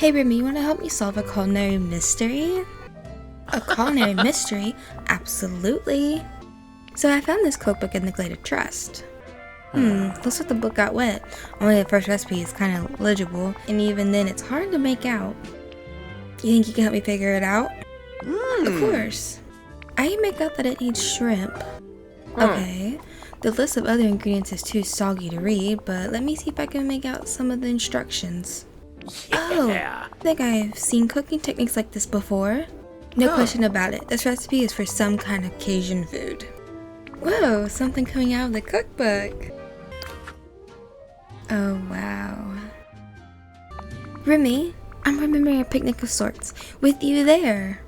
Hey Remy, you want to help me solve a culinary mystery? A culinary mystery? Absolutely. So I found this cookbook in the Glade of Trust. Looks like the book got wet. Only the first recipe is kind of legible, and even then it's hard to make out. You think you can help me figure it out? Of course. I can make out that it needs shrimp. Okay. The list of other ingredients is too soggy to read, but let me see if I can make out some of the instructions. Oh, I think I've seen cooking techniques like this before. No question about it. This recipe is for some kind of Cajun food. Whoa, something coming out of the cookbook. Oh, wow. Remy, I'm remembering a picnic of sorts with you there.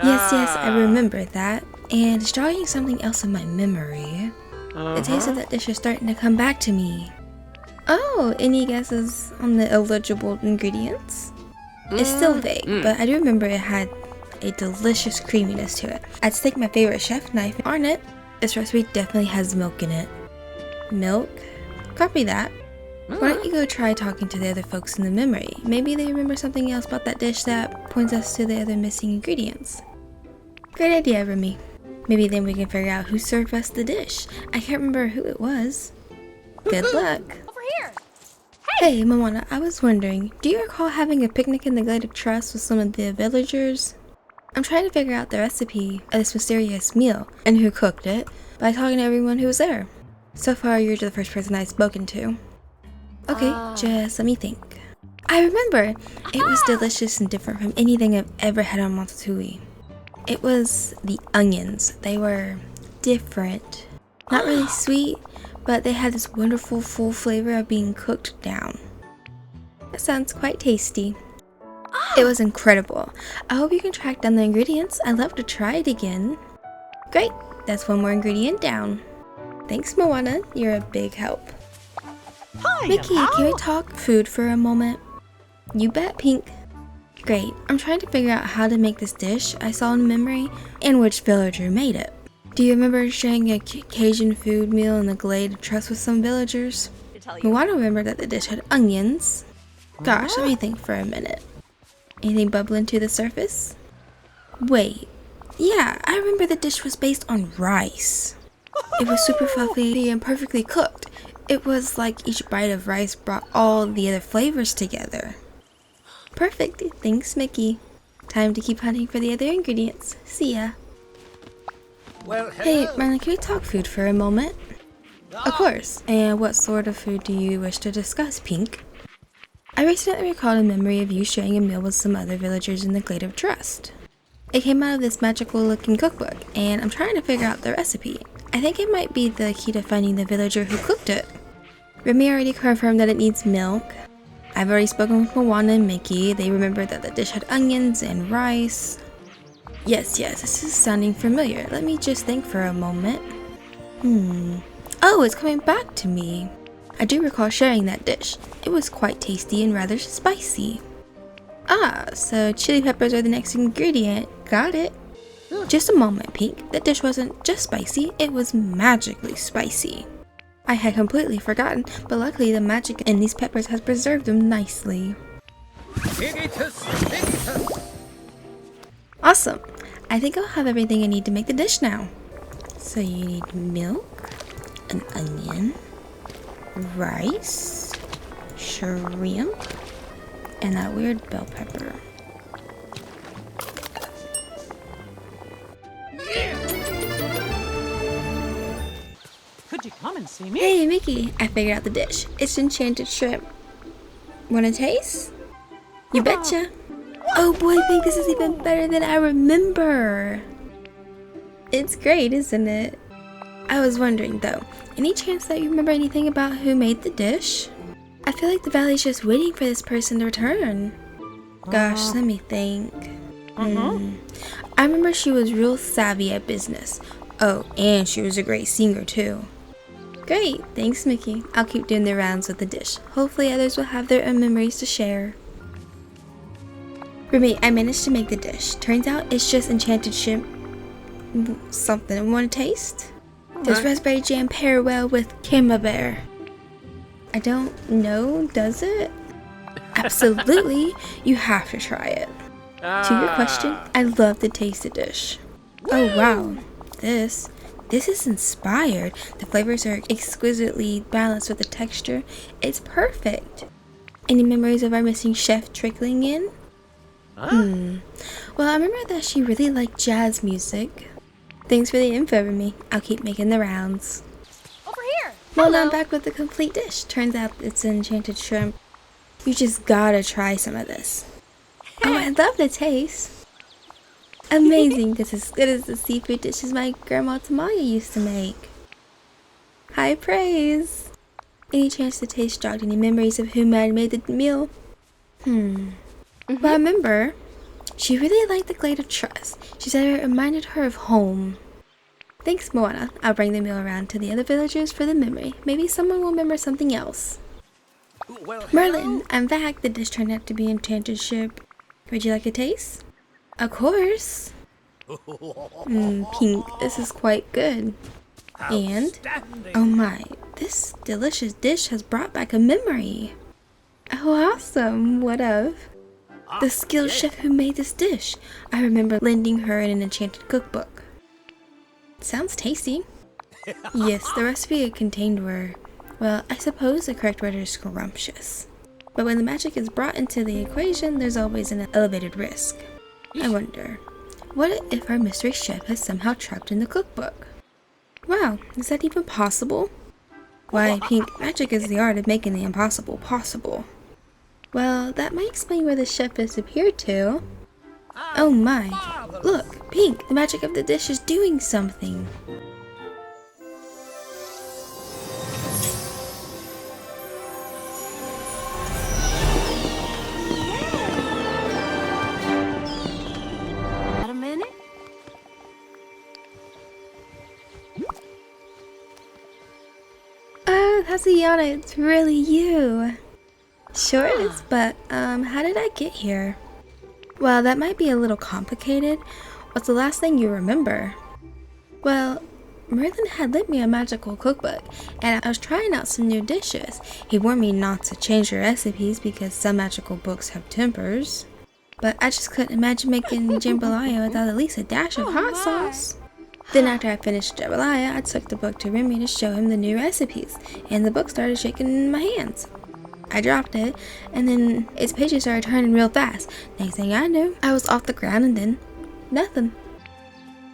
Yes, I remember that. And it's jogging something else in my memory. The taste of that dish is starting to come back to me. Oh, any guesses on the eligible ingredients? It's still vague, but I do remember it had a delicious creaminess to it. I'd stick my favorite chef knife on it. This recipe definitely has milk in it. Milk? Copy that. Why don't you go try talking to the other folks in the memory? Maybe they remember something else about that dish that points us to the other missing ingredients. Great idea, Remy. Maybe then we can figure out who served us the dish. I can't remember who it was. Good luck. Over here. Hey, Moana, I was wondering, do you recall having a picnic in the Glade of Trust with some of the villagers? I'm trying to figure out the recipe of this mysterious meal and who cooked it by talking to everyone who was there. So far, you're the first person I've spoken to. Okay, just let me think. I remember! It was delicious and different from anything I've ever had on Ratatouille. It was the onions. They were different. Not really sweet, but they had this wonderful full flavor of being cooked down. That sounds quite tasty. It was incredible. I hope you can track down the ingredients. I'd love to try it again. Great, that's one more ingredient down. Thanks, Moana. You're a big help. Hi, Mickey, can we talk food for a moment? You bet, Pink. Great, I'm trying to figure out how to make this dish I saw in memory and which villager made it. Do you remember sharing a Cajun food meal in the Glade of Trust with some villagers? Moana remembered that the dish had onions. Gosh, let me think for a minute. Anything bubbling to the surface? Wait, yeah, I remember the dish was based on rice. It was super fluffy and perfectly cooked. It was like each bite of rice brought all the other flavors together. Perfect, thanks Mickey. Time to keep hunting for the other ingredients. See ya. Well, Hey, Marlon, can we talk food for a moment? Of course. And what sort of food do you wish to discuss, Pink? I recently recalled a memory of you sharing a meal with some other villagers in the Glade of Trust. It came out of this magical-looking cookbook, and I'm trying to figure out the recipe. I think it might be the key to finding the villager who cooked it. Remy already confirmed that it needs milk. I've already spoken with Moana and Mickey. They remembered that the dish had onions and rice. Yes, this is sounding familiar. Let me just think for a moment. Oh, it's coming back to me. I do recall sharing that dish. It was quite tasty and rather spicy. Ah, so chili peppers are the next ingredient. Got it. Just a moment, Pink. That dish wasn't just spicy, it was magically spicy. I had completely forgotten, but luckily the magic in these peppers has preserved them nicely. Awesome. I think I'll have everything I need to make the dish now. So you need milk, an onion, rice, shrimp, and that weird bell pepper. Could you come and see me? Hey Mickey, I figured out the dish. It's enchanted shrimp. Wanna taste? You betcha. Oh boy, I think this is even better than I remember. It's great, isn't it? I was wondering though, any chance that you remember anything about who made the dish? I feel like the valley's just waiting for this person to return. Gosh, let me think. I remember she was real savvy at business. Oh, and she was a great singer too. Great, thanks Mickey. I'll keep doing the rounds with the dish. Hopefully others will have their own memories to share. Remy, I managed to make the dish. Turns out it's just enchanted shrimp something. Want to taste? Does raspberry jam pair well with camembert? I don't know, does it? Absolutely, you have to try it. To your question, I love the taste of dish. Oh wow, this is inspired. The flavors are exquisitely balanced with the texture. It's perfect. Any memories of our missing chef trickling in? Well, I remember that she really liked jazz music. Thanks for the info, Remy. I'll keep making the rounds. Over here. Well, now I'm back with the complete dish. Turns out it's enchanted shrimp. You just gotta try some of this. Oh, I love the taste. Amazing. This is as good as the seafood dishes my grandma Tamaya used to make. High praise. Any chance to taste jogged any memories of who might have made the meal? Well, I remember she really liked the glade of trust. She said it reminded her of home. Thanks, Moana. I'll bring the meal around to the other villagers for the memory. Maybe someone will remember something else. Well, Merlin, I'm back. The dish turned out to be enchanted shrimp. Would you like a taste? Of course. Pink, this is quite good. And, outstanding. oh my, this delicious dish has brought back a memory. Oh, awesome. What of? The skilled chef who made this dish. I remember lending her an enchanted cookbook. Sounds tasty. Yes, the recipe it contained were, well, I suppose the correct word is scrumptious. But when the magic is brought into the equation, there's always an elevated risk. I wonder, what if our mystery chef is somehow trapped in the cookbook? Wow, is that even possible? Why, Pink, magic is the art of making the impossible possible. Well, that might explain where the chef disappeared to. Oh my, look, Pink, the magic of the dish is doing something. Got a minute? Oh, that's Tiana, it's really you. Sure it is, but how did I get here? Well, that might be a little complicated. What's the last thing you remember? Well, Merlin had lent me a magical cookbook, and I was trying out some new dishes. He warned me not to change the recipes because some magical books have tempers. But I just couldn't imagine making jambalaya without at least a dash of hot sauce. Then after I finished jambalaya, I took the book to Remy to show him the new recipes, and the book started shaking in my hands. I dropped it, and then its pages started turning real fast. Next thing I knew, I was off the ground and then nothing.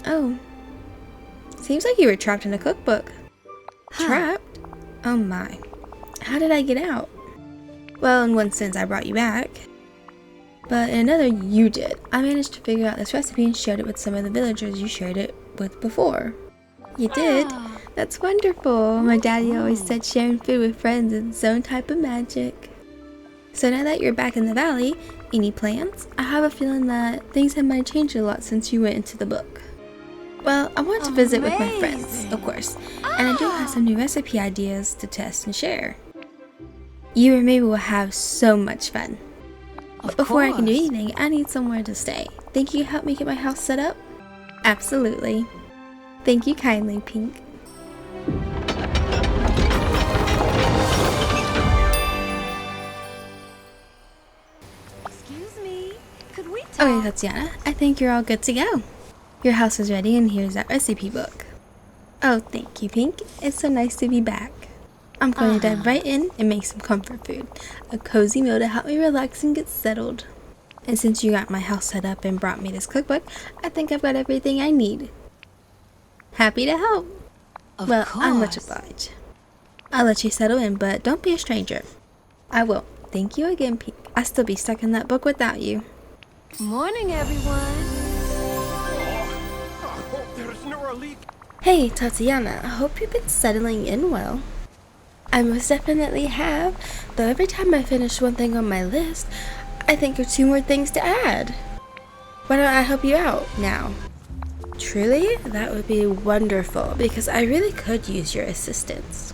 Oh. Seems like you were trapped in a cookbook. Trapped? Oh my. How did I get out? Well, in one sense, I brought you back. But in another, you did. I managed to figure out this recipe and shared it with some of the villagers you shared it with before. You did? That's wonderful. My daddy always said sharing food with friends is its own type of magic. So now that you're back in the valley, any plans? I have a feeling that things have might changed a lot since you went into the book. Well, I want to visit with my friends, of course, and I do have some new recipe ideas to test and share. You and me will have so much fun. But before I can do anything, I need somewhere to stay. Think you can help me get my house set up? Absolutely. Thank you kindly, Pink. Excuse me. Could we talk? Okay, Tatiana, I think you're all good to go. Your house is ready and here's that recipe book. Oh, thank you, Pink. It's so nice to be back. I'm going to dive right in and make some comfort food. A cozy meal to help me relax and get settled. And since you got my house set up and brought me this cookbook, I think I've got everything I need. Happy to help. Well, I'm much obliged. I'll let you settle in, but don't be a stranger. I will. Thank you again, Pink. I'll still be stuck in that book without you. Morning, everyone. I hope there's no leak. Hey, Tatiana, I hope you've been settling in well. I most definitely have, though every time I finish one thing on my list, I think of two more things to add. Why don't I help you out now? Truly, that would be wonderful, because I really could use your assistance.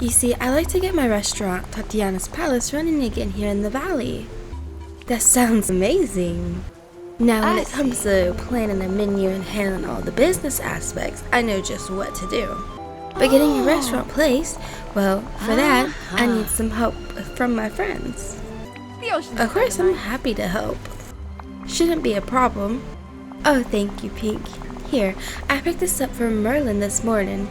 You see, I like to get my restaurant, Tatiana's Palace, running again here in the valley. That sounds amazing. Now, when it comes to planning a menu and handling all the business aspects, I know just what to do. But getting a restaurant placed, well, for that, I need some help from my friends. The ocean's Of course, I'm dynamite. happy to help. Shouldn't be a problem. Oh, thank you, Pink. Here, I picked this up from Merlin this morning.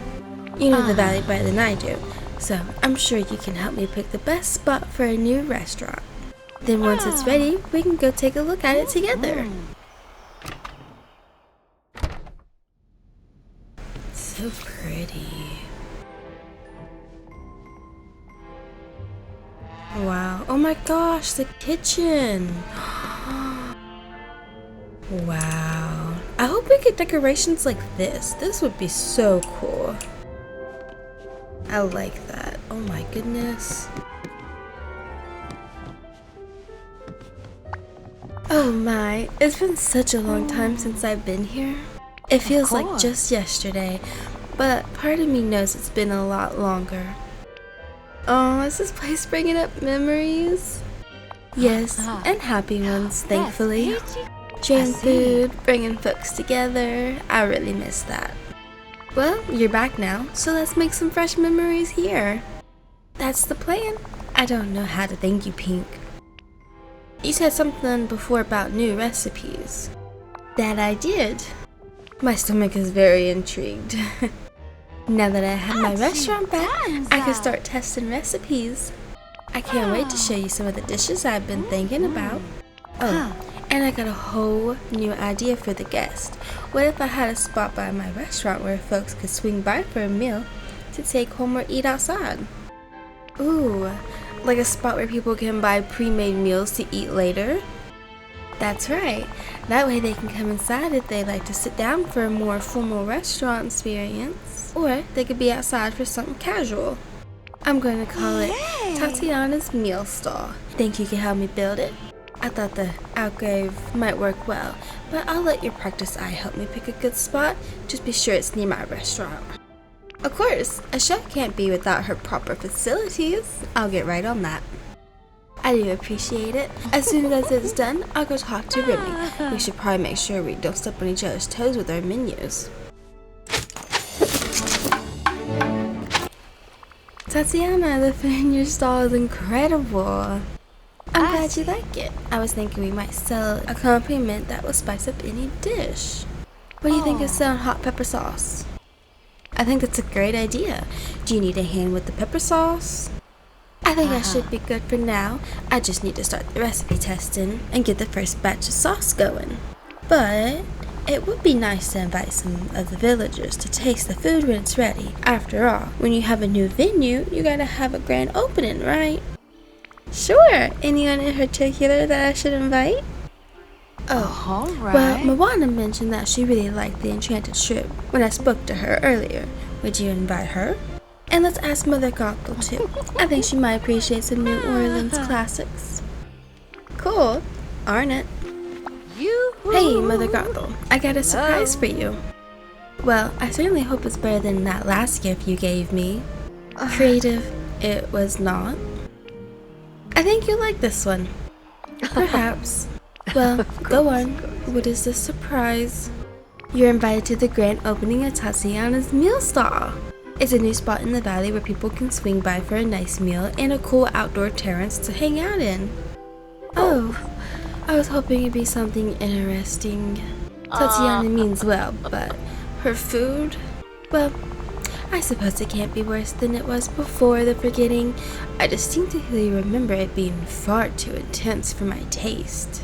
You know the valley better than I do, so I'm sure you can help me pick the best spot for a new restaurant. Then once it's ready, we can go take a look at it together. So pretty. Wow. Oh my gosh, the kitchen. Wow. I hope we get decorations like this. This would be so cool. I like that. Oh my goodness. Oh my, it's been such a long time since I've been here. It feels like just yesterday, but part of me knows it's been a lot longer. Oh, is this place bringing up memories? Yes, and happy ones, thankfully. Sharing food, bringing folks together, I really miss that. Well, you're back now, so let's make some fresh memories here. That's the plan. I don't know how to thank you, Pink. You said something before about new recipes. That I did. My stomach is very intrigued. Now that I have my restaurant back, I can start testing recipes. I can't wait to show you some of the dishes I've been thinking about. Oh, and I got a whole new idea for the guest. What if I had a spot by my restaurant where folks could swing by for a meal to take home or eat outside? Ooh, like a spot where people can buy pre-made meals to eat later? That's right. That way they can come inside if they like to sit down for a more formal restaurant experience. Or they could be outside for something casual. I'm going to call it Tatiana's Meal Stall. Think you can help me build it? I thought the alcove might work well, but I'll let your practice eye help me pick a good spot. Just be sure it's near my restaurant. Of course, a chef can't be without her proper facilities. I'll get right on that. I do appreciate it. As soon as it's done, I'll go talk to Remy. We should probably make sure we don't step on each other's toes with our menus. Tatiana, the food in your stall is incredible. I'm glad you like it. I was thinking we might sell a accompaniment that will spice up any dish. What do you think of selling hot pepper sauce? I think that's a great idea. Do you need a hand with the pepper sauce? I think I should be good for now. I just need to start the recipe testing and get the first batch of sauce going. But it would be nice to invite some of the villagers to taste the food when it's ready. After all, when you have a new venue, you gotta have a grand opening, right? Sure. Anyone in particular that I should invite? Oh, All right. well, Moana mentioned that she really liked the Enchanted shrimp when I spoke to her earlier. Would you invite her? And let's ask Mother Gothel too. I think she might appreciate some New Orleans classics. Cool, aren't it? Hey, Mother Gothel, I got a surprise for you. Well, I certainly hope it's better than that last gift you gave me. Creative, it was not. I think you'll like this one. Perhaps. Well, go on. What is the surprise? You're invited to the grand opening of Tatiana's Meal Stall. It's a new spot in the valley where people can swing by for a nice meal and a cool outdoor terrace to hang out in. Oh, I was hoping it'd be something interesting. Tatiana means well, but her food? Well, I suppose it can't be worse than it was before the forgetting. I distinctly remember it being far too intense for my taste.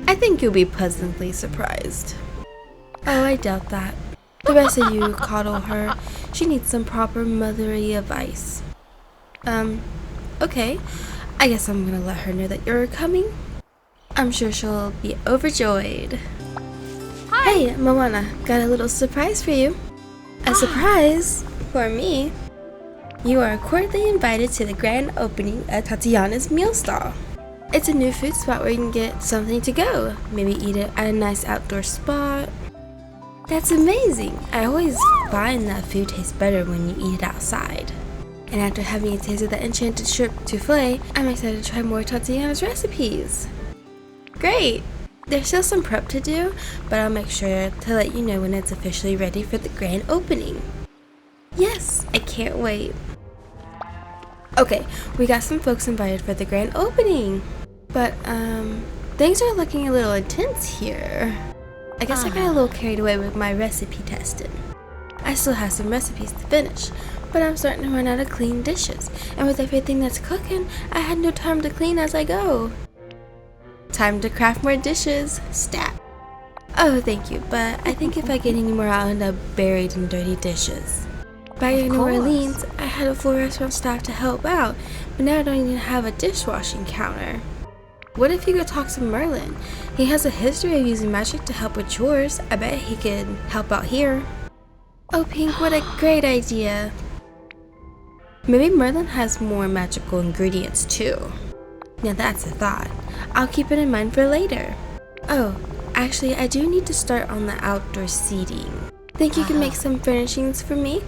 I think you'll be pleasantly surprised. Oh, I doubt that. The rest of you coddle her. She needs some proper motherly advice. Okay. I guess I'm gonna let her know that you're coming. I'm sure she'll be overjoyed. Hi! Hey, Moana, got a little surprise for you. A surprise? For me? You are cordially invited to the grand opening of Tatiana's Meal Stall. It's a new food spot where you can get something to go. Maybe eat it at a nice outdoor spot. That's amazing! I always find that food tastes better when you eat it outside. And after having a taste of the Enchanted shrimp souffle, I'm excited to try more Tatiana's recipes. Great! There's still some prep to do, but I'll make sure to let you know when it's officially ready for the grand opening. Yes, I can't wait. Okay, we got some folks invited for the grand opening. But, things are looking a little intense here. I guess I got a little carried away with my recipe testing. I still have some recipes to finish, but I'm starting to run out of clean dishes. And with everything that's cooking, I had no time to clean as I go. Time to craft more dishes. Stat. Oh, thank you, but I think if I get any more, I'll end up buried in dirty dishes. Back in New Orleans, I had a full restaurant staff to help out, but now I don't even have a dishwashing counter. What if you could talk to Merlin? He has a history of using magic to help with chores. I bet he could help out here. Oh, Pink, what a great idea. Maybe Merlin has more magical ingredients too. Now that's a thought. I'll keep it in mind for later. Oh, actually, I do need to start on the outdoor seating. Think you can make some furnishings for me?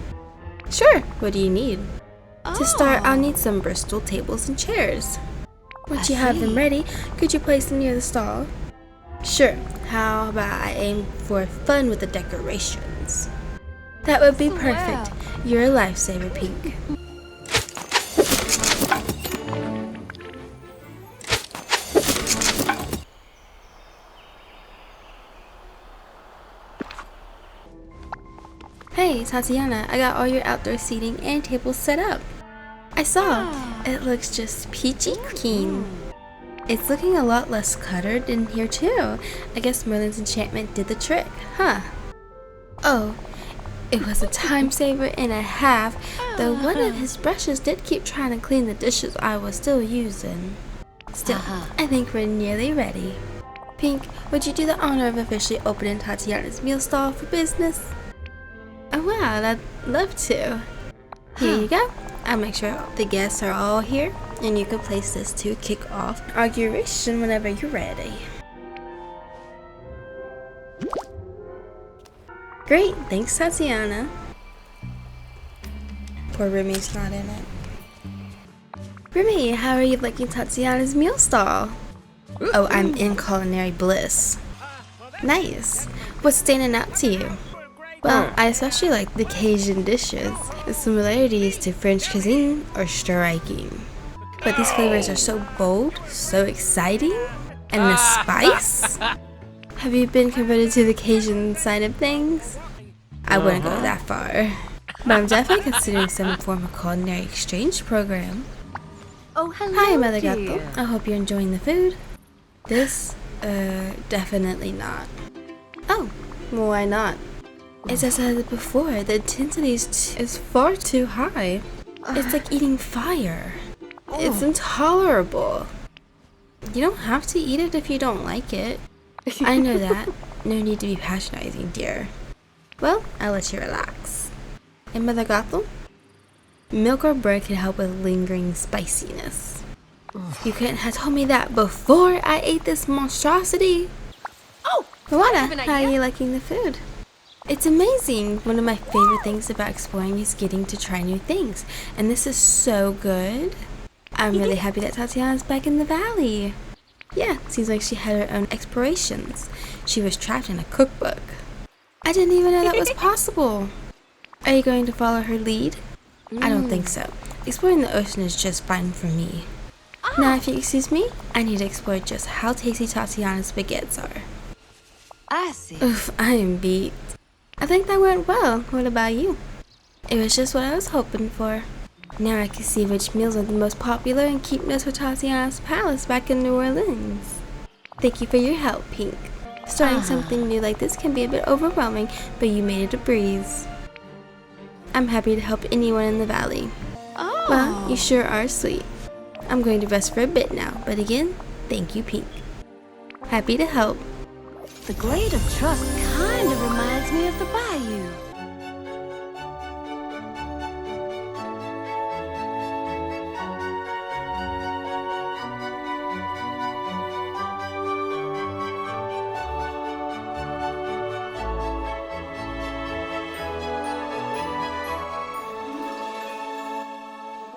Sure, what do you need? To start, I'll need some Bristol tables and chairs. Once you have them ready, could you place them near the stall? Sure, how about I aim for fun with the decorations? That would be perfect. You're a lifesaver, Pink. Hey, Tatiana, I got all your outdoor seating and tables set up. I saw. It looks just peachy clean. It's looking a lot less cluttered in here too. I guess Merlin's enchantment did the trick, huh? Oh, it was a time saver and a half, though one of his brushes did keep trying to clean the dishes I was still using. Still, I think we're nearly ready. Pink, would you do the honor of officially opening Tatiana's meal stall for business? Oh wow, I'd love to. Here you go. I'll make sure the guests are all here, and you can place this to kick off inauguration whenever you're ready. Great, thanks Tatiana. Poor Remy's not in it. Remy, how are you liking Tatiana's meal stall? Oh, I'm in culinary bliss. Nice. What's standing out to you? Well, I especially like the Cajun dishes. The similarities to French cuisine are striking. But these flavors are so bold, so exciting, and the spice? Have you been converted to the Cajun side of things? I wouldn't go that far. But I'm definitely considering some form of culinary exchange program. Oh, hello, Hi, Mother dear. Gato. I hope you're enjoying the food. This, definitely not. Oh, why not? As I said before, the intensity is far too high. It's like eating fire. It's intolerable. You don't have to eat it if you don't like it. I know that. No need to be patronizing, dear. Well, I'll let you relax. And Mother Gothel? Milk or bread can help with lingering spiciness. You couldn't have told me that before I ate this monstrosity. Oh, Luana, how are you liking the food? It's amazing. One of my favorite things about exploring is getting to try new things. And this is so good. I'm really happy that Tatiana's back in the valley. Yeah, seems like she had her own explorations. She was trapped in a cookbook. I didn't even know that was possible. Are you going to follow her lead? I don't think so. Exploring the ocean is just fine for me. Now, if you excuse me, I need to explore just how tasty Tatiana's baguettes are. I see. Oof, I am beat. I think that went well. What about you? It was just what I was hoping for. Now I can see which meals are the most popular and keep notes for Tatiana's palace back in New Orleans. Thank you for your help, Pink. Starting something new like this can be a bit overwhelming, but you made it a breeze. I'm happy to help anyone in the valley. Well, you sure are sweet. I'm going to rest for a bit now, but again, thank you, Pink. Happy to help. The Glade of Trust kind of reminds me of the bayou.